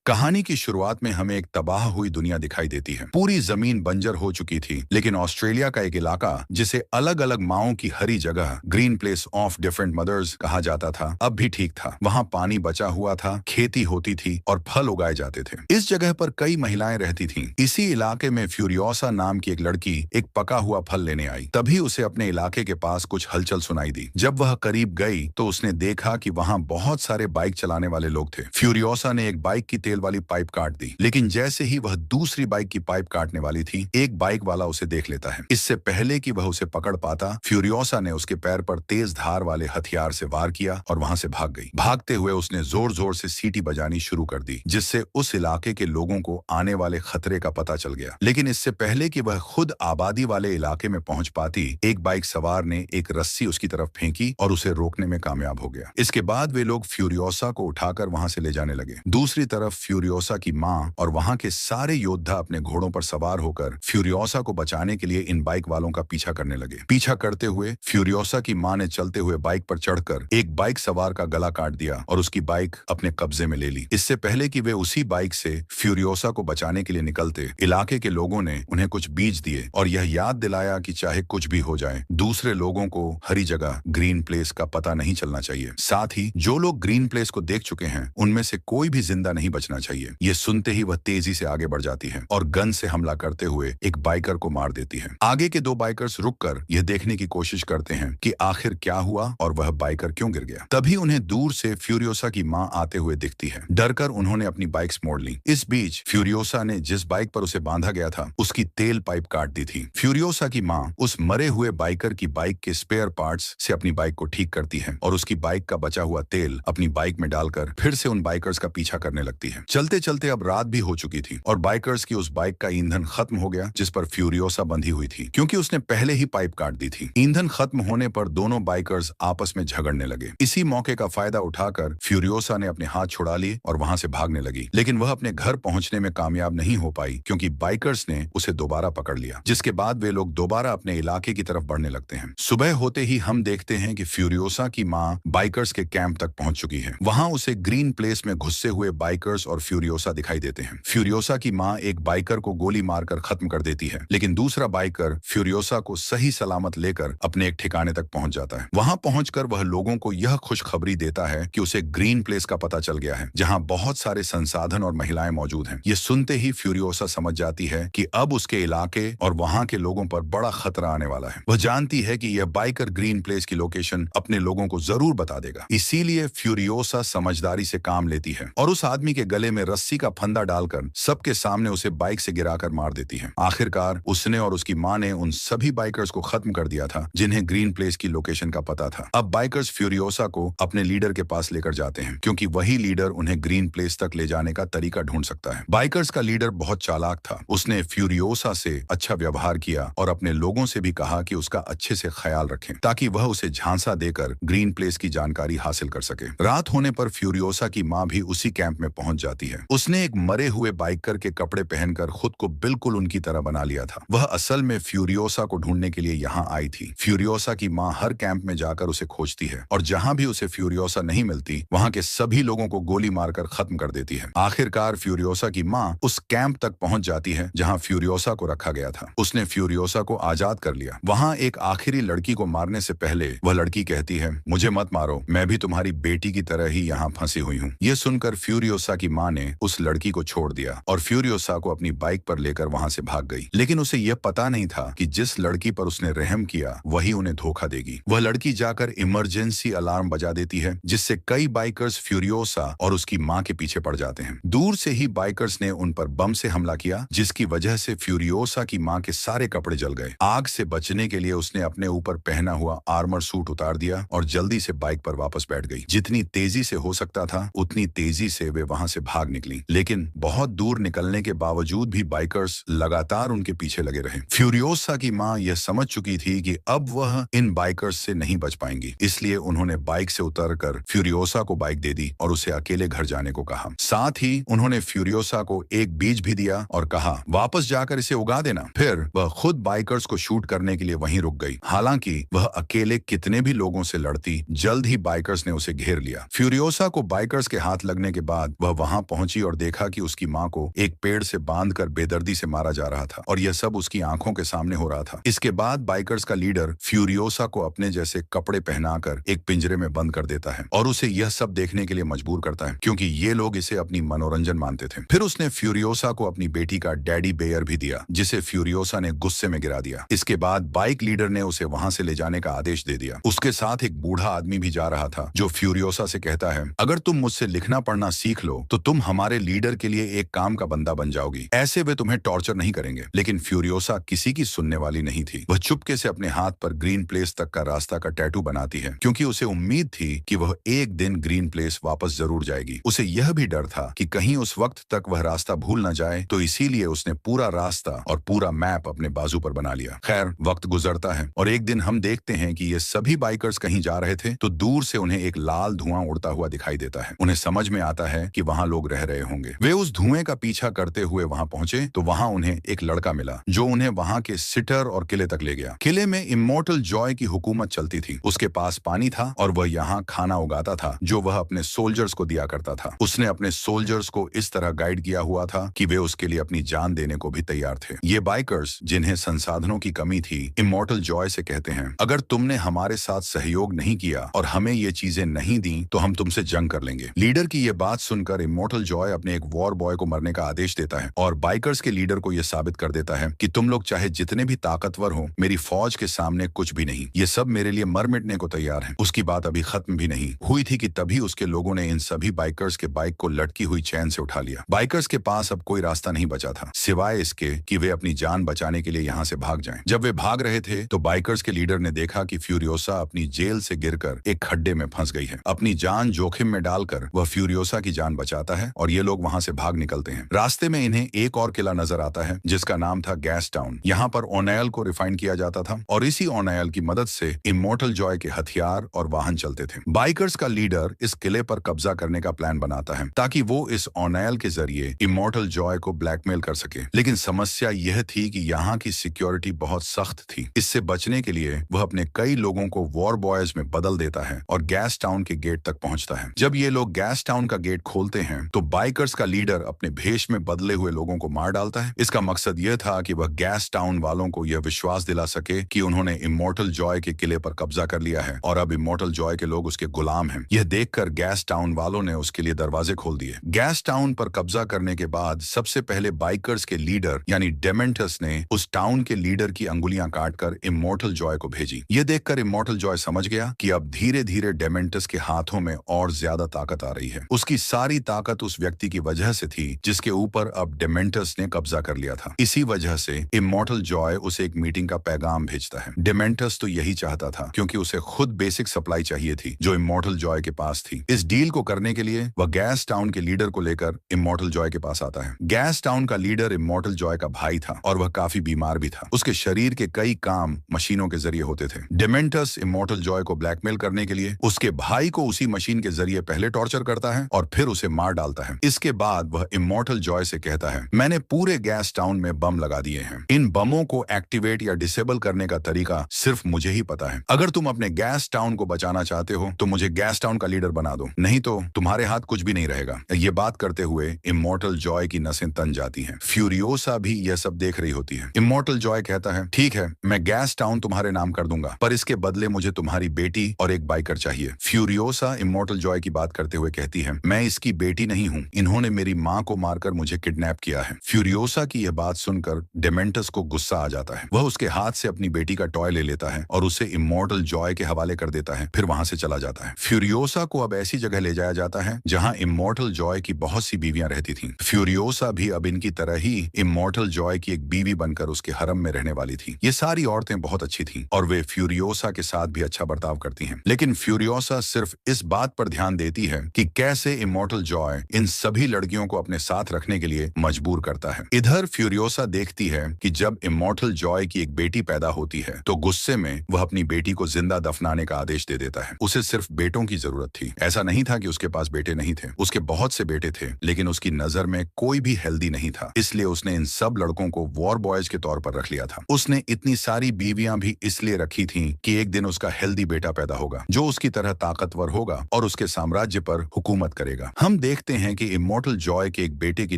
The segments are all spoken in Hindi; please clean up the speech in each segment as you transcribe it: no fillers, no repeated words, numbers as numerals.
कहानी की शुरुआत में हमें एक तबाह हुई दुनिया दिखाई देती है। पूरी जमीन बंजर हो चुकी थी, लेकिन ऑस्ट्रेलिया का एक इलाका जिसे अलग अलग माओं की हरी जगह green place of different mothers कहा जाता था, अब भी ठीक था। वहाँ पानी बचा हुआ था, खेती होती थी और फल उगाए जाते थे। इस जगह पर कई महिलाएं रहती थीं। इसी इलाके में फ्यूरियोसा नाम की एक लड़की एक पका हुआ फल लेने आई। तभी उसे अपने इलाके के पास कुछ हलचल सुनाई दी। जब वह करीब गई तो उसने देखा कि वहाँ बहुत सारे बाइक चलाने वाले लोग थे। फ्यूरियोसा ने एक बाइक की तेल वाली पाइप काट दी, लेकिन जैसे ही वह दूसरी बाइक की पाइप काटने वाली थी, एक बाइक वाला उसे देख लेता है। इससे पहले कि वह उसे पकड़ पाता, फ्यूरियोसा ने उसके पैर पर तेज धार वाले हथियार से वार किया और वहां से भाग गई। भागते हुए उसने जोर जोर से सीटी बजानी शुरू कर दी, जिससे उस इलाके के लोगों को आने वाले खतरे का पता चल गया। लेकिन इससे पहले कि वह खुद आबादी वाले इलाके में पहुंच पाती, एक बाइक सवार ने एक रस्सी उसकी तरफ फेंकी और उसे रोकने में कामयाब हो गया। इसके बाद वे लोग फ्यूरियोसा को उठाकर वहां से ले जाने लगे। दूसरी तरफ फ्यूरियोसा की मां और वहां के सारे योद्धा अपने घोड़ों पर सवार होकर फ्यूरियोसा को बचाने के लिए इन बाइक वालों का पीछा करने लगे। पीछा करते हुए फ्यूरियोसा की मां ने चलते हुए बाइक पर चढ़कर एक बाइक सवार का गला काट दिया और उसकी बाइक अपने कब्जे में ले ली। इससे पहले कि वे उसी बाइक से फ्यूरियोसा को बचाने के लिए निकलते, इलाके के लोगों ने उन्हें कुछ बीज दिए और यह याद दिलाया कि चाहे कुछ भी हो जाए, दूसरे लोगों को हरी जगह ग्रीन प्लेस का पता नहीं चलना चाहिए। साथ ही जो लोग ग्रीन प्लेस को देख चुके हैं, उनमें से कोई भी जिंदा नहीं बचना चाहिए। ये सुनते ही वह तेजी से आगे बढ़ जाती है और गन से हमला करते हुए एक बाइकर को मार देती है। आगे के दो बाइकर्स रुककर यह देखने की कोशिश करते हैं कि आखिर क्या हुआ और वह बाइकर क्यों गिर गया। तभी उन्हें दूर से फ्यूरियोसा की मां आते हुए दिखती है। डरकर उन्होंने अपनी बाइक्स मोड़ ली। इस बीच फ्यूरियोसा ने जिस बाइक पर उसे बांधा गया था, उसकी तेल पाइप काट दी थी। फ्यूरियोसा की मां उस मरे हुए बाइकर की बाइक के स्पेयर पार्ट्स से अपनी बाइक को ठीक करती है और उसकी बाइक का बचा हुआ तेल अपनी बाइक में डालकर फिर से उन बाइकर्स का पीछा करने लगती है। चलते चलते अब रात भी हो चुकी थी और बाइकर्स की उस बाइक का ईंधन खत्म हो गया जिस पर फ्यूरियोसा बंधी हुई थी, क्योंकि उसने पहले ही पाइप काट दी थी। ईंधन खत्म होने पर दोनों बाइकर्स आपस में झगड़ने लगे। इसी मौके का फायदा उठाकर फ्यूरियोसा ने अपने हाथ छुड़ा लिए और वहां से भागने लगी, लेकिन वह अपने घर पहुंचने में कामयाब नहीं हो पाई, क्योंकि बाइकर्स ने उसे दोबारा पकड़ लिया, जिसके बाद वे लोग दोबारा अपने इलाके की तरफ बढ़ने लगते हैं। सुबह होते ही हम देखते हैं कि फ्यूरियोसा की मां बाइकर्स के कैंप तक पहुंच चुकी है। वहां उसे ग्रीन प्लेस में घुसे हुए बाइकर्स और फ्यूरियोसा दिखाई देते हैं। फ्यूरियोसा की मां एक बाइकर को गोली मारकर खत्म कर देती है, लेकिन दूसरा बाइकर फ्यूरियोसा को सही सलामत लेकर अपने एक ठिकाने तक पहुंच जाता है। वहां पहुंचकर वह लोगों को यह खुशखबरी देता है कि उसे ग्रीन प्लेस का पता चल गया है, जहां बहुत सारे संसाधन और महिलाएं मौजूद हैं। ये सुनते ही फ्यूरियोसा समझ जाती है कि अब उसके इलाके और वहां के लोगों पर बड़ा खतरा आने वाला है। वह जानती है कि यह बाइकर ग्रीन प्लेस की लोकेशन अपने लोगों को जरूर बता देगा। इसीलिए फ्यूरियोसा समझदारी से काम लेती है और उस आदमी के गले में रस्सी का फंदा डालकर सबके सामने उसे बाइक से गिराकर मार देती है। आखिरकार उसने और उसकी मां ने उन सभी बाइकर्स को खत्म कर दिया था जिन्हें ग्रीन प्लेस की लोकेशन का पता था। अब बाइकर्स फ्यूरियोसा को अपने लीडर के पास लेकर जाते हैं, क्योंकि वही लीडर उन्हें ग्रीन प्लेस तक ले जाने का तरीका ढूंढ सकता है। बाइकर्स का लीडर बहुत चालाक था। उसने फ्यूरियोसा से अच्छा व्यवहार किया और अपने लोगों से भी कहा कि उसका अच्छे से ख्याल रखें, ताकि वह उसे झांसा देकर ग्रीन प्लेस की जानकारी हासिल कर सके। रात होने पर फ्यूरियोसा की मां भी उसी कैंप में पहुंच जाती है। उसने एक मरे हुए बाइकर के कपड़े पहनकर खुद को बिल्कुल उनकी तरह बना लिया था। वह असल में फ्यूरियोसा को ढूंढने के लिए यहाँ आई थी। फ्यूरियोसा की मां हर कैंप में जाकर उसे खोजती है और जहां भी उसे फ्यूरियोसा नहीं मिलती, वहां के सभी लोगों को गोली मारकर खत्म कर देती है। आखिरकार फ्यूरियोसा की मां उस कैंप तक पहुंच जाती है जहां फ्यूरियोसा को रखा गया था। उसने फ्यूरियोसा को आजाद कर लिया। वहां एक आखिरी लड़की को मारने से पहले वह लड़की कहती है, मुझे मत मारो, मैं भी तुम्हारी बेटी की तरह ही यहाँ फंसी हुई हूँ। ये सुनकर फ्यूरियोसा की मां ने उस लड़की को छोड़ दिया और फ्यूरियोसा को अपनी बाइक पर लेकर वहां से भाग गई। लेकिन उसे यह पता नहीं था कि जिस लड़की पर उसने रहम किया, वही उन्हें धोखा देगी। वह लड़की जाकर इमरजेंसी अलार्म बजा देती है, जिससे कई बाइकर्स फ्यूरियोसा और उसकी मां के पीछे पड़ जाते हैं। दूर से ही बाइकर्स ने उन पर बम से हमला किया, जिसकी वजह से फ्यूरियोसा की मां के सारे कपड़े जल गए। आग से बचने के लिए उसने अपने ऊपर पहना हुआ आर्मर सूट उतार दिया और जल्दी से बाइक पर वापस बैठ गई। जितनी तेजी से हो सकता था उतनी तेजी से वे वहां से भाग निकली, लेकिन बहुत दूर निकलने के बावजूद भी बाइकर्स लगातार उनके पीछे लगे रहे। फ्यूरियोसा की मां यह समझ चुकी थी कि अब वह इन बाइकर्स से नहीं बच पाएंगी, इसलिए उन्होंने बाइक से उतरकर फ्यूरियोसा को बाइक दे दी और उसे अकेले घर जाने को कहा। साथ ही उन्होंने फ्यूरियोसा को एक बीज भी दिया और कहा, वापस जाकर इसे उगा देना। फिर वह खुद बाइकर्स को शूट करने के लिए वहीं रुक गई। हालांकि वह अकेले कितने भी लोगों से लड़ती, जल्द ही बाइकर्स ने उसे घेर लिया। फ्यूरियोसा को बाइकर्स के हाथ लगने के बाद वह वहां वहां पहुंची और देखा कि उसकी माँ को एक पेड़ से बांधकर बेदर्दी से मारा जा रहा था और यह सब उसकी आंखों के सामने हो रहा था। इसके बाद बाइकर्स का लीडर फ्यूरियोसा को अपने जैसे कपड़े पहनाकर एक पिंजरे में बंद कर देता है और उसे यह सब देखने के लिए मजबूर करता है, क्योंकि ये लोग इसे अपनी मनोरंजन मानते थे। फिर उसने फ्यूरियोसा को अपनी बेटी का डैडी बेयर भी दिया, जिसे फ्यूरियोसा ने गुस्से में गिरा दिया। इसके बाद बाइक लीडर ने उसे वहां से ले जाने का आदेश दे दिया। उसके साथ एक बूढ़ा आदमी भी जा रहा था, जो फ्यूरियोसा से कहता है, अगर तुम मुझसे लिखना पढ़ना सीख लो तो तुम हमारे लीडर के लिए एक काम का बंदा बन जाओगी। ऐसे वे तुम्हें टॉर्चर नहीं करेंगे। लेकिन फ्यूरियोसा किसी की सुनने वाली नहीं थी। वह चुपके से अपने हाथ पर ग्रीन प्लेस तक का रास्ता का टैटू बनाती है, क्योंकि उसे उम्मीद थी कि वह एक दिन ग्रीन प्लेस वापस जरूर जाएगी। उसे यह भी डर था कि कहीं उस वक्त तक वह रास्ता भूल न जाए, तो इसीलिए उसने पूरा रास्ता और पूरा मैप अपने बाजू पर बना लिया। खैर, वक्त गुजरता है और एक दिन हम देखते हैं कि ये सभी बाइकर्स कहीं जा रहे थे तो दूर से उन्हें एक लाल धुआं उड़ता हुआ दिखाई देता है। उन्हें समझ में आता है कि वहां लोग रह रहे होंगे। वे उस धुएं का पीछा करते हुए वहां पहुंचे तो वहां उन्हें एक लड़का मिला, जो उन्हें वहां के सिटर और किले तक ले गया। किले में इमॉर्टल जॉय की हुकूमत चलती थी। उसके पास पानी था और वह यहाँ खाना उगाता था, जो वह अपने सोल्जर्स को दिया करता था। उसने अपने सोल्जर्स को इस तरह गाइड किया हुआ था कि वे उसके लिए अपनी जान देने को भी तैयार थे। ये बाइकर्स, जिन्हें संसाधनों की कमी थी, इमॉर्टल जॉय से कहते हैं, अगर तुमने हमारे साथ सहयोग नहीं किया और हमें ये चीजें नहीं दी तो हम तुमसे जंग कर लेंगे। लीडर की यह बात सुनकर इमॉर्टल जॉय अपने एक वॉर बॉय को मरने का आदेश देता है और बाइकर्स के लीडर को यह साबित कर देता है कि तुम लोग चाहे जितने भी ताकतवर हो, मेरी फौज के सामने कुछ भी नहीं। ये सब मेरे लिए मर मिटने को तैयार है। उसकी बात अभी खत्म भी नहीं हुई थी कि तभी उसके लोगों ने इन सभी बाइकर्स के बाइक को लटकी हुई चैन से उठा लिया। बाइकर्स के पास अब कोई रास्ता नहीं बचा था, सिवाय इसके कि वे अपनी जान बचाने के लिए यहाँ से भाग जाएं। जब वे भाग रहे थे तो बाइकर्स के लीडर ने देखा कि फ्यूरियोसा अपनी जेल से गिरकर एक खड्डे में फंस गई है। अपनी जान जोखिम में डालकर वह फ्यूरियोसा की जान बचाता है और ये लोग वहां से भाग निकलते हैं। रास्ते में इन्हें एक और किला नजर आता है, जिसका नाम था गैस टाउन। यहाँ पर ओनेल को रिफाइन किया जाता था और इसी ओनेल की मदद से इमॉर्टल जॉय के हथियार और वाहन चलते थे। बाइकर्स का लीडर इस किले पर कब्जा करने का प्लान बनाता है ताकि वो इस ओनेल के जरिए इमॉर्टल जॉय को ब्लैकमेल कर सके। लेकिन समस्या यह थी कि यहाँ की सिक्योरिटी बहुत सख्त थी। इससे बचने के लिए वह अपने कई लोगों को वॉर बॉयज में बदल देता है और गैस टाउन के गेट तक पहुंचता है। जब ये लोग गैस टाउन का गेट खोलते हैं तो बाइकर्स का लीडर अपने भेष में बदले हुए लोगों को मार डालता है। इसका मकसद यह था कि वह गैस टाउन वालों को यह विश्वास दिला सके कि उन्होंने इमॉर्टल जॉय के किले पर कब्जा कर लिया है और अब इमॉर्टल जॉय के लोग उसके गुलाम हैं। यह देखकर गैस टाउन वालों ने उसके लिए दरवाजे खोल दिए। गैस टाउन पर कब्जा करने के बाद सबसे पहले बाइकर्स के लीडर यानी डेमेंटस ने उस टाउन के लीडर की अंगुलियां काटकर इमॉर्टल जॉय को भेजी। यह देखकर इमॉर्टल जॉय समझ गया कि अब धीरे धीरे डेमेंटस के हाथों में और ज्यादा ताकत आ रही है। उसकी सारी ताकत उस व्यक्ति की वजह से थी जिसके ऊपर अब डेमेंटस ने कब्जा कर लिया था। इसी वजह से इमॉर्टल जॉय उसे एक मीटिंग का पैगाम भेजता है। डेमेंटस तो यही चाहता था, क्योंकि उसे खुद बेसिक सप्लाई चाहिए थी जो इमॉर्टल जॉय के पास थी। इस डील को करने के लिए वह गैस टाउन के लीडर को लेकर इमॉर्टल जॉय के पास आता है। गैस टाउन का लीडर इमॉर्टल जॉय का भाई था और वह काफी बीमार भी था। उसके शरीर के कई काम मशीनों के जरिए होते थे। डेमेंटस इमॉर्टल जॉय को ब्लैकमेल करने के लिए उसके भाई को उसी मशीन के जरिए पहले टॉर्चर करता है और फिर उसे मार डालता है। इसके बाद वह इमॉर्टल जॉय से कहता है, मैंने पूरे गैस टाउन में बम लगा दिए हैं। इन बमों को एक्टिवेट या डिसेबल करने का तरीका सिर्फ मुझे ही पता है। अगर तुम अपने गैस टाउन को बचाना चाहते हो तो मुझे गैस टाउन का लीडर बना दो, नहीं तो तुम्हारे हाथ कुछ भी नहीं रहेगा। ये बात करते हुए इमॉर्टल जॉय की नसें तन जाती हैं। फ्यूरियोसा भी यह सब देख रही होती है। इमॉर्टल जॉय कहता है, ठीक है, मैं गैस टाउन तुम्हारे नाम कर दूंगा, पर इसके बदले मुझे तुम्हारी बेटी और एक बाइकर चाहिए। फ्यूरियोसा इमॉर्टल जॉय की बात करते हुए कहती है, मैं इसकी बेटी नहीं हूँ, इन्होंने मेरी माँ को मारकर मुझे किडनैप किया है। फ्यूरियोसा की यह बात सुनकर डेमेंटस को गुस्सा आ जाता है। वह उसके हाथ से अपनी बेटी का टॉय ले लेता है और उसे इमॉर्टल जॉय के हवाले कर देता है, फिर वहां से चला जाता है। फ्यूरियोसा को अब ऐसी जगह ले जाया जाता है जहां इमॉर्टल जॉय की बहुत सी बीवियां रहती थीं। फ्यूरियोसा भी अब इनकी तरह ही इमॉर्टल जॉय की एक बीवी बनकर उसके हरम में रहने वाली थी। ये सारी औरतें बहुत अच्छी थीं और वे फ्यूरियोसा के साथ भी अच्छा बर्ताव करती हैं। लेकिन फ्यूरियोसा सिर्फ इस बात पर ध्यान देती है कि कैसे इमॉर्टल जॉय इन सभी लड़कियों को अपने साथ रखने के लिए मजबूर करता है। इधर फ्यूरियोसा देखती है कि जब इमॉर्टल जॉय की एक बेटी पैदा होती है तो गुस्से में वह अपनी बेटी को जिंदा दफनाने का आदेश दे देता है। उसे सिर्फ बेटों की जरूरत थी। ऐसा नहीं था कि उसके पास बेटे नहीं थे, उसके बहुत से बेटे थे, लेकिन उसकी नजर में कोई भी हेल्दी नहीं था। इसलिए उसने इन सब लड़कों को वॉर बॉयज के तौर पर रख लिया था। उसने इतनी सारी बीवियां भी इसलिए रखी थी कि एक दिन उसका हेल्दी बेटा पैदा होगा जो उसकी तरह ताकतवर होगा और उसके साम्राज्य पर हुकूमत करेगा। हम देखते देखते हैं कि इमॉर्टल जॉय के एक बेटे की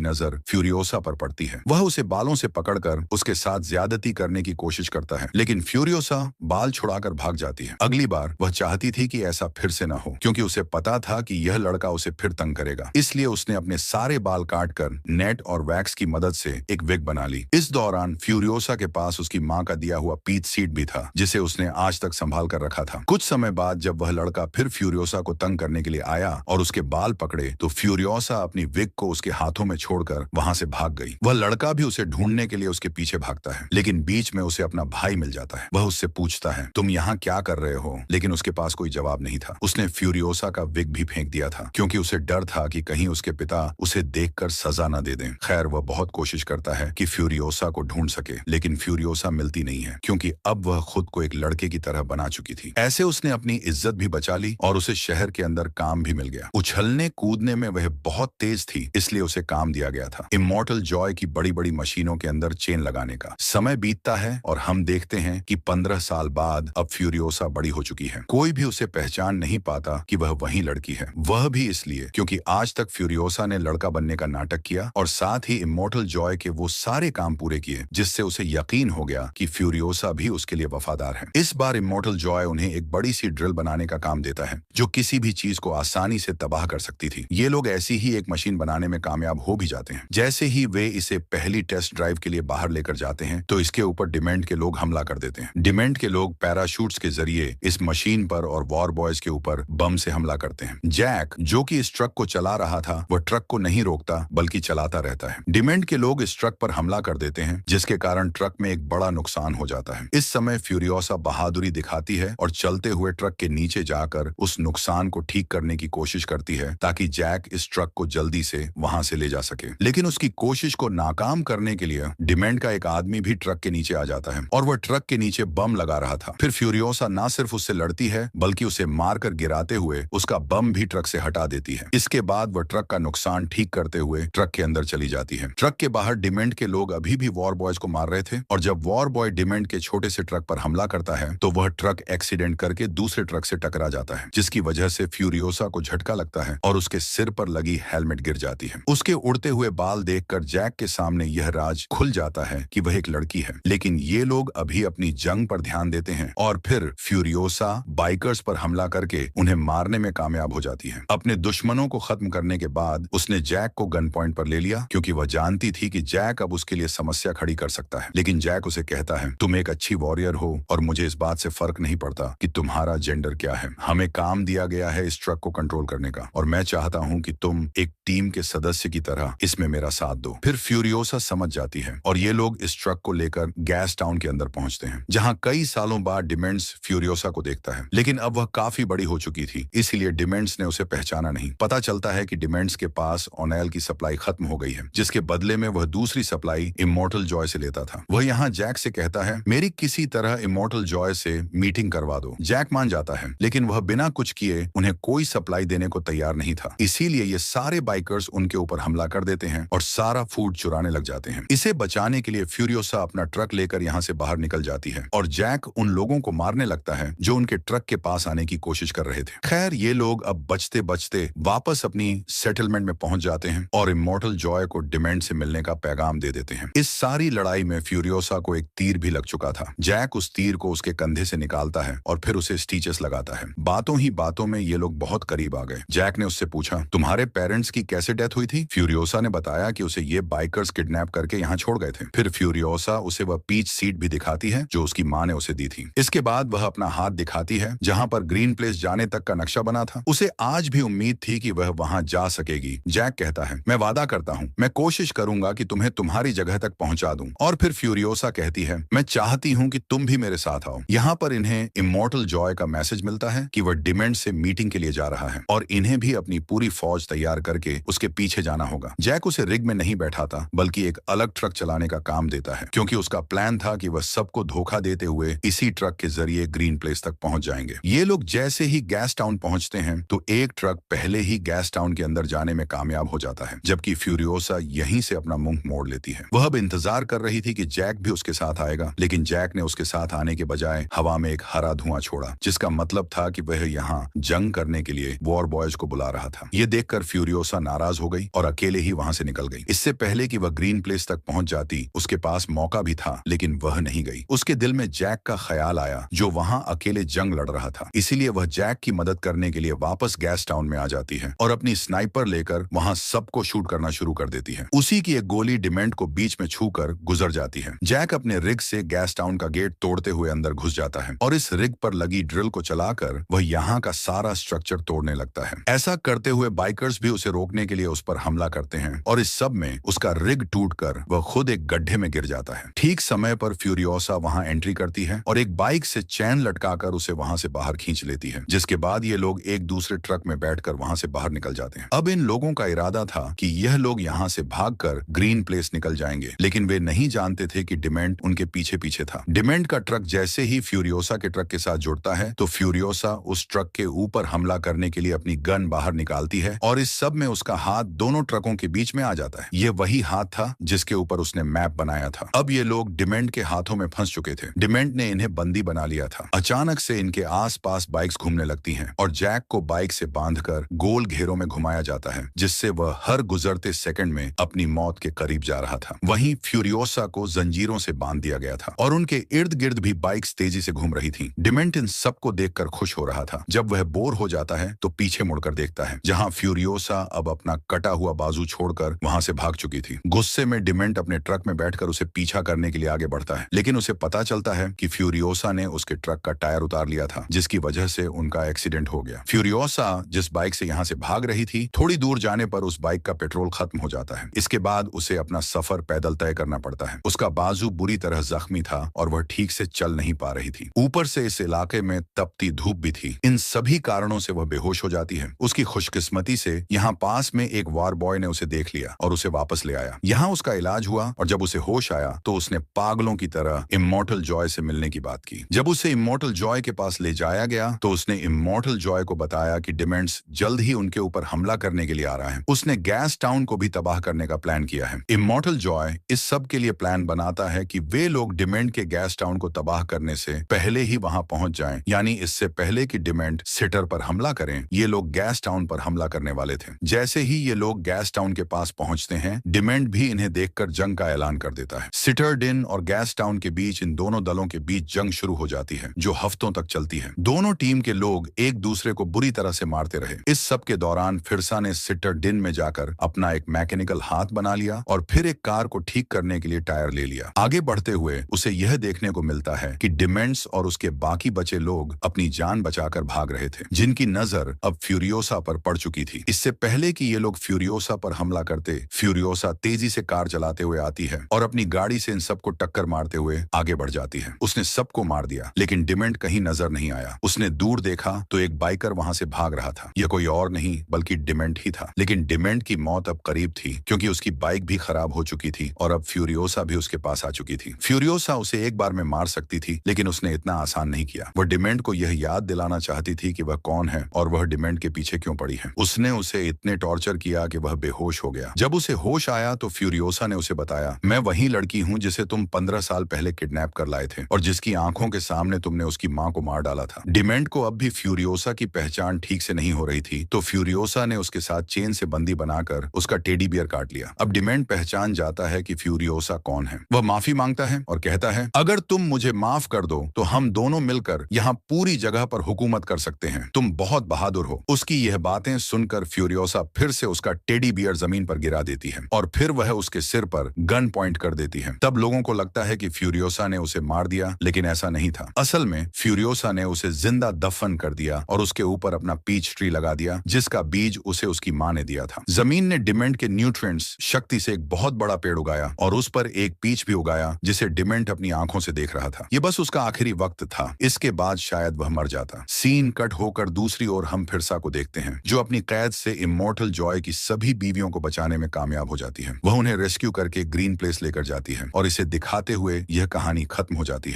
नजर फ्यूरियोसा पर पड़ती है। वह उसे बालों से पकड़कर उसके साथ ज्यादती करने की कोशिश करता है, लेकिन फ्यूरियोसा बाल छुड़ाकर भाग जाती है। अगली बार वह चाहती थी कि ऐसा फिर से न हो, क्योंकि उसे पता था कि यह लड़का उसे फिर तंग करेगा। इसलिए उसने अपने सारे बाल काटकर नेट और वैक्स की मदद से एक विग बना ली। इस दौरान फ्यूरियोसा के पास उसकी माँ का दिया हुआ पीच सीट भी था, जिसे उसने आज तक संभाल कर रखा था। कुछ समय बाद जब वह लड़का फिर फ्यूरियोसा को तंग करने के लिए आया और उसके बाल पकड़े, तो फ्यूरियोसा अपनी विग को उसके हाथों में छोड़कर वहां से भाग गई। वह लड़का भी उसे ढूंढने के लिए उसके पीछे भागता है, लेकिन बीच में उसे अपना भाई मिल जाता है। वह उससे पूछता है, तुम यहाँ क्या कर रहे हो? लेकिन उसके पास कोई जवाब नहीं था। उसने फ्यूरियोसा का विग भी फेंक दिया था, क्योंकि उसे डर था कि कहीं उसके पिता उसे देखकर सजा न दे दें। खैर, वह बहुत कोशिश करता है कि फ्यूरियोसा को ढूंढ सके, लेकिन फ्यूरियोसा मिलती नहीं है, क्योंकि अब वह खुद को एक लड़के की तरह बना चुकी थी। ऐसे उसने अपनी इज्जत भी बचा ली और उसे शहर के अंदर काम भी मिल गया। उछलने कूदने में वह बहुत तेज थी, इसलिए उसे काम दिया गया था इमॉर्टल जॉय की बड़ी बड़ी मशीनों के अंदर चेन लगाने का। समय बीतता है और हम देखते हैं कि 15 साल बाद अब फ्यूरियोसा बड़ी हो चुकी है। कोई भी उसे पहचान नहीं पाता कि वह वही लड़की है। वह भी इसलिए क्योंकि आज तक फ्यूरियोसा ने लड़का बनने का नाटक किया और साथ ही इमॉर्टल जॉय के वो सारे काम पूरे किए, जिससे उसे यकीन हो गया कि फ्यूरियोसा भी उसके लिए वफादार है। इस बार इमॉर्टल जॉय उन्हें एक बड़ी सी ड्रिल बनाने का काम देता है, जो किसी भी चीज को आसानी से तबाह कर सकती थी। ये लोग ऐसी ही एक मशीन बनाने में कामयाब हो भी जाते हैं। जैसे ही वे इसे पहली टेस्ट ड्राइव के लिए बाहर लेकर जाते हैं, तो इसके ऊपर डिमेंट के लोग हमला कर देते हैं। डिमेंट के लोग पैराशूट्स के जरिए इस मशीन पर और वॉर बॉयज के ऊपर बम से हमला करते हैं। जैक, जो कि इस ट्रक को चला रहा था, वह ट्रक को नहीं रोकता बल्कि चलाता रहता है। डिमेंट के लोग इस ट्रक पर हमला कर देते हैं, जिसके कारण ट्रक में एक बड़ा नुकसान हो जाता है। इस समय फ्यूरियोसा बहादुरी दिखाती है और चलते हुए ट्रक के नीचे जाकर उस नुकसान को ठीक करने की कोशिश करती है, ताकि जैक इस ट्रक को जल्दी से वहां से ले जा सके। लेकिन उसकी कोशिश को नाकाम करने के लिए डिमेंट का एक आदमी भी ट्रक के नीचे आ जाता है और वह ट्रक के नीचे बम लगा रहा था। फिर फ्यूरियोसा ना सिर्फ उससे लड़ती है, बल्कि उसे मारकर गिराते हुए उसका बम भी ट्रक से हटा देती है। इसके बाद वह ट्रक का नुकसान ठीक करते हुए ट्रक के अंदर चली जाती है। ट्रक के बाहर डिमेंट के लोग अभी भी वॉर बॉयज को मार रहे थे, और जब वॉर बॉय डिमेंट के छोटे से ट्रक पर हमला करता है, तो वह ट्रक एक्सीडेंट करके दूसरे ट्रक से टकरा जाता है, जिसकी वजह से फ्यूरियोसा को झटका लगता है और उसके सिर पर लगी हेलमेट गिर जाती है। उसके उड़ते हुए बाल देखकर जैक के सामने यह राज खुल जाता है कि वह एक लड़की है। लेकिन ये लोग अभी अपनी जंग पर ध्यान देते हैं और फिर फ्यूरियोसा बाइकर्स पर हमला करके उन्हें मारने में कामयाब हो जाती है। अपने दुश्मनों को खत्म करने के बाद उसने जैक को गन पॉइंट पर ले लिया, क्योंकि वह जानती थी कि जैक अब उसके लिए समस्या खड़ी कर सकता है। लेकिन जैक उसे कहता है, तुम एक अच्छी वॉरियर हो और मुझे इस बात से फर्क नहीं पड़ता कि तुम्हारा जेंडर क्या है। हमें काम दिया गया है इस ट्रक को कंट्रोल करने का, और मैं चाहता हूं कि तुम एक टीम के सदस्य की तरह इसमें मेरा साथ दो। फिर फ्यूरियोसा समझ जाती है और ये लोग इस ट्रक को लेकर गैस टाउन के अंदर पहुंचते हैं, जहां कई सालों बाद डिमेंट्स फ्यूरियोसा को देखता है। लेकिन अब वह काफी बड़ी हो चुकी थी, इसीलिए डिमेंट्स ने उसे पहचाना नहीं। पता चलता है कि डिमेंट्स के पास ओनेल की सप्लाई खत्म हो गई है, जिसके बदले में वह दूसरी सप्लाई इमॉर्टल जॉय से लेता था। वह यहाँ जैक से कहता है, मेरी किसी तरह इमॉर्टल जॉय से मीटिंग करवा दो। जैक मान जाता है, लेकिन वह बिना कुछ किए उन्हें कोई सप्लाई देने को तैयार नहीं था। इसीलिए ये सारे बाइकर्स उनके ऊपर हमला कर देते हैं और सारा फूड चुराने लग जाते हैं। इसे बचाने के लिए फ्यूरियोसा अपना ट्रक लेकर यहाँ से बाहर निकल जाती है और जैक उन लोगों को मारने लगता है जो उनके ट्रक के पास आने की कोशिश कर रहे थे। खैर, ये लोग अब बचते बचते वापस अपनी सेटलमेंट में पहुंच जाते हैं और इमॉर्टल जॉय को डिमेंट से मिलने का पैगाम दे देते हैं। इस सारी लड़ाई में फ्यूरियोसा को एक तीर भी लग चुका था। जैक उस तीर को उसके कंधे से निकालता है और फिर उसे स्टिचेस लगाता है। बातों ही बातों में ये लोग बहुत करीब आ गए। जैक ने उससे पूछा, तुम्हारे पेरेंट्स की कैसे डेथ हुई थी? फ्यूरियोसा ने बताया कि उसे ये बाइकर्स किडनैप करके यहाँ छोड़ गए थे। फिर फ्यूरियोसा उसे वह पीच सीट भी दिखाती है जो उसकी माँ ने उसे दी थी। इसके बाद वह अपना हाथ दिखाती है जहाँ पर ग्रीन प्लेस जाने तक का नक्शा बना था। उसे आज भी उम्मीद थी कि वह वहाँ जा सकेगी। जैक कहता है, मैं वादा करता हूँ, मैं कोशिश करूंगा कि तुम्हें तुम्हारी जगह तक पहुंचा दूं। और फिर फ्यूरियोसा कहती है, मैं चाहती हूँ कि तुम भी मेरे साथ आओ। यहाँ पर इन्हें इमॉर्टल जॉय का मैसेज मिलता है कि वह डिमेंट से मीटिंग के लिए जा रहा है और इन्हें भी अपनी पूरी फौज तैयार करके उसके पीछे जाना होगा। जैक उसे रिग में नहीं बैठाता, बल्कि एक अलग ट्रक चलाने का काम देता है, क्योंकि उसका प्लान था कि वह सबको धोखा देते हुए इसी ट्रक के जरिए ग्रीन प्लेस तक पहुंच जाएंगे। ये लोग जैसे ही गैस टाउन पहुंचते हैं, तो एक ट्रक पहले ही गैस टाउन के अंदर जाने में कामयाब हो जाता है, जबकि फ्यूरियोसा यहीं से अपना मुंह मोड़ लेती है। वह अब इंतजार कर रही थी कि जैक भी उसके साथ आएगा, लेकिन जैक ने उसके साथ आने के बजाय हवा में एक हरा धुआं छोड़ा, जिसका मतलब था कि वह यहाँ जंग करने के लिए वॉर बॉयज को बुला रहा था। ये देखकर देखकर फ्यूरियोसा नाराज हो गई और अकेले ही वहां से निकल गई। इससे पहले कि वह ग्रीन प्लेस तक पहुंच जाती, उसके पास मौका भी था, लेकिन वह नहीं गई। उसके दिल में जैक का ख्याल आया, जो वहां अकेले जंग लड़ रहा था। इसीलिए वह जैक की मदद करने के लिए वापस गैस टाउन में आ जाती है और अपनी स्नाइपर लेकर वहां सबको शूट करना शुरू कर देती है। उसी की एक गोली डिमेंट को बीच में छूकर गुजर जाती है। जैक अपने रिग से गैस टाउन का गेट तोड़ते हुए अंदर घुस जाता है और इस रिग पर लगी ड्रिल को चलाकर वह यहाँ का सारा स्ट्रक्चर तोड़ने लगता है। ऐसा करते हुए बाइकर्स भी उसे रोकने के लिए उस पर हमला करते हैं और इस सब में उसका रिग टूटकर वह खुद एक गड्ढे में गिर जाता है। ठीक समय पर फ्यूरियोसा वहां एंट्री करती है और एक बाइक से चैन लटकाकर उसे वहां से बाहर खींच लेती है, जिसके बाद ये लोग एक दूसरे ट्रक में बैठकर वहां से बाहर निकल जाते हैं। अब इन लोगों का इरादा था कि यह लोग यहाँ से भागकर ग्रीन प्लेस निकल जाएंगे, लेकिन वे नहीं जानते थे कि डिमेंट उनके पीछे पीछे था। डिमेंट का ट्रक जैसे ही फ्यूरियोसा के ट्रक के साथ जुड़ता है तो फ्यूरियोसा उस ट्रक के ऊपर हमला करने के लिए अपनी गन बाहर निकालती है और इस सब में उसका हाथ दोनों ट्रकों के बीच में आ जाता है। यह वही हाथ था जिसके ऊपर उसने मैप बनाया था। अब ये लोग डिमेंट के हाथों में फंस चुके थे। डिमेंट ने इन्हें बंदी बना लिया था। अचानक से इनके आसपास बाइक्स घूमने लगती हैं और जैक को बाइक से बांधकर गोल घेरों में घुमाया जाता है, जिससे वह हर गुजरते सेकंड में अपनी मौत के करीब जा रहा था। वहीं फ्यूरियोसा को जंजीरों से बांध दिया गया था और उनके इर्द गिर्द भी बाइक्स तेजी से घूम रही थी। डिमेंट इन सबको देखकर खुश हो रहा था। जब वह बोर हो जाता है तो पीछे मुड़कर देखता है, जहां फ्यूरियोसा अब अपना कटा हुआ बाजू छोड़कर वहां से भाग चुकी थी। गुस्से में डिमेंट अपने ट्रक में बैठकर उसे पीछा करने के लिए आगे बढ़ता है, लेकिन उसे पता चलता है कि फ्यूरियोसा ने उसके ट्रक का टायर उतार लिया था, जिसकी वजह से उनका एक्सीडेंट हो गया। फ्यूरियोसा जिस बाइक से यहाँ से भाग रही थी, थोड़ी दूर जाने पर उस बाइक का पेट्रोल खत्म हो जाता है। इसके बाद उसे अपना सफर पैदल तय करना पड़ता है। उसका बाजू बुरी तरह जख्मी था और वह ठीक से चल नहीं पा रही थी। ऊपर से इस इलाके में तपती धूप भी थी। इन सभी कारणों से वह बेहोश हो जाती है। उसकी खुशकिस्मती से यहाँ पास में एक वार बॉय ने उसे देख लिया और उसे वापस ले आया। यहाँ उसका इलाज हुआ और जब उसे होश आया तो उसने पागलों की तरह इमॉर्टल जॉय से मिलने की बात की। जब उसे इमॉर्टल जॉय के पास ले जाया गया तो उसने इमॉर्टल जॉय को बताया कि डिमेंट्स जल्द ही उनके ऊपर हमला करने के लिए आ रहा है। उसने गैस टाउन को भी तबाह करने का प्लान किया है। इमॉर्टल जॉय इस सब के लिए प्लान बनाता है कि वे लोग डिमेंट के गैस टाउन को तबाह करने से पहले ही वहां पहुंच जाएं, यानी इससे पहले कि डिमेंट सिटर पर हमला करें, ये लोग गैस टाउन पर हमला करने वाले थे। जैसे ही ये लोग गैस टाउन के पास पहुंचते हैं, डिमेंट भी इन्हें देखकर जंग का ऐलान कर देता है। सिटरडिन और गैस टाउन के बीच इन दोनों दलों के बीच जंग शुरू हो जाती है, जो हफ्तों तक चलती है। दोनों टीम के लोग एक दूसरे को बुरी तरह से मारते रहे। इस सब के दौरान फिरसा ने सिटरडिन में जाकर अपना एक मैकेनिकल हाथ बना लिया और फिर एक कार को ठीक करने के लिए टायर ले लिया। आगे बढ़ते हुए उसे यह देखने को मिलता है कि डिमेंट्स और उसके बाकी बचे लोग अपनी जान बचाकर भाग रहे थे, जिनकी नजर अब फ्यूरियोसा पर पड़ चुकी थी। इससे पहले कि ये लोग फ्यूरियोसा पर हमला करते, फ्यूरियोसा तेजी से कार चलाते हुए आती है और अपनी गाड़ी से इन सबको टक्कर मारते हुए आगे बढ़ जाती है। उसने सबको मार दिया, लेकिन डिमेंट कहीं नजर नहीं आया। उसने दूर देखा तो एक बाइकर वहां से भाग रहा था। यह कोई और नहीं बल्कि डिमेंट ही था, लेकिन डिमेंट की मौत अब करीब थी, क्योंकि उसकी बाइक भी खराब हो चुकी थी और अब फ्यूरियोसा भी उसके पास आ चुकी थी। फ्यूरियोसा उसे एक बार में मार सकती थी, लेकिन उसने इतना आसान नहीं किया। वह डिमेंट को यह याद दिलाना चाहती थी कि वह कौन है और वह डिमेंट के पीछे क्यों पड़ी है। उसने उसे इतने टॉर्चर किया कि वह बेहोश हो गया। जब उसे होश आया तो फ्यूरियोसा ने उसे बताया, मैं वही लड़की हूँ जिसे तुम 15 साल पहले किडनैप कर लाए थे और जिसकी आंखों के सामने तुमने उसकी माँ को मार डाला था। डिमेंट को अब भी फ्यूरियोसा की पहचान ठीक से नहीं हो रही थी, तो फ्यूरियोसा ने उसके साथ चेन से बंदी बनाकर उसका टेडी बियर काट लिया। अब डिमेंट पहचान जाता है कि फ्यूरियोसा कौन है। वह माफी मांगता है और कहता है, अगर तुम मुझे माफ कर दो तो हम दोनों मिलकर यहाँ पूरी जगह पर हुकूमत कर सकते हैं। तुम बहुत बहादुर हो। उसकी यह बातें सुनकर फ्यूरियोसा फिर से उसका टेडी बियर जमीन पर गिरा देती है और फिर वह उसके सिर पर गन पॉइंट कर देती है। तब लोगों को लगता है कि फ्यूरियोसा ने उसे मार दिया, लेकिन ऐसा नहीं था। असल में फ्यूरियोसा ने उसे जिंदा दफन कर दिया और उसके ऊपर अपना पीच ट्री लगा दिया, जिसका बीज उसे उसकी माँ ने दिया था। जमीन ने डिमेंट के न्यूट्रिएंट्स शक्ति से एक बहुत बड़ा पेड़ उगाया और उस पर एक पीच भी उगाया, जिसे डिमेंट अपनी आंखों से देख रहा था। यह बस उसका आखिरी वक्त था। इसके बाद शायद वह मर जाता। सीन कट होकर दूसरी ओर हम फिरसा को देखते हैं, जो अपनी कैद से इमॉर्टल जॉय की सभी बीवियों को बचाने में कामयाब हो जाती है। वह उन्हें रेस्क्यू करके ग्रीन प्लेस लेकर जाती है और इसे दिखाते हुए यह कहानी खत्म हो जाती है।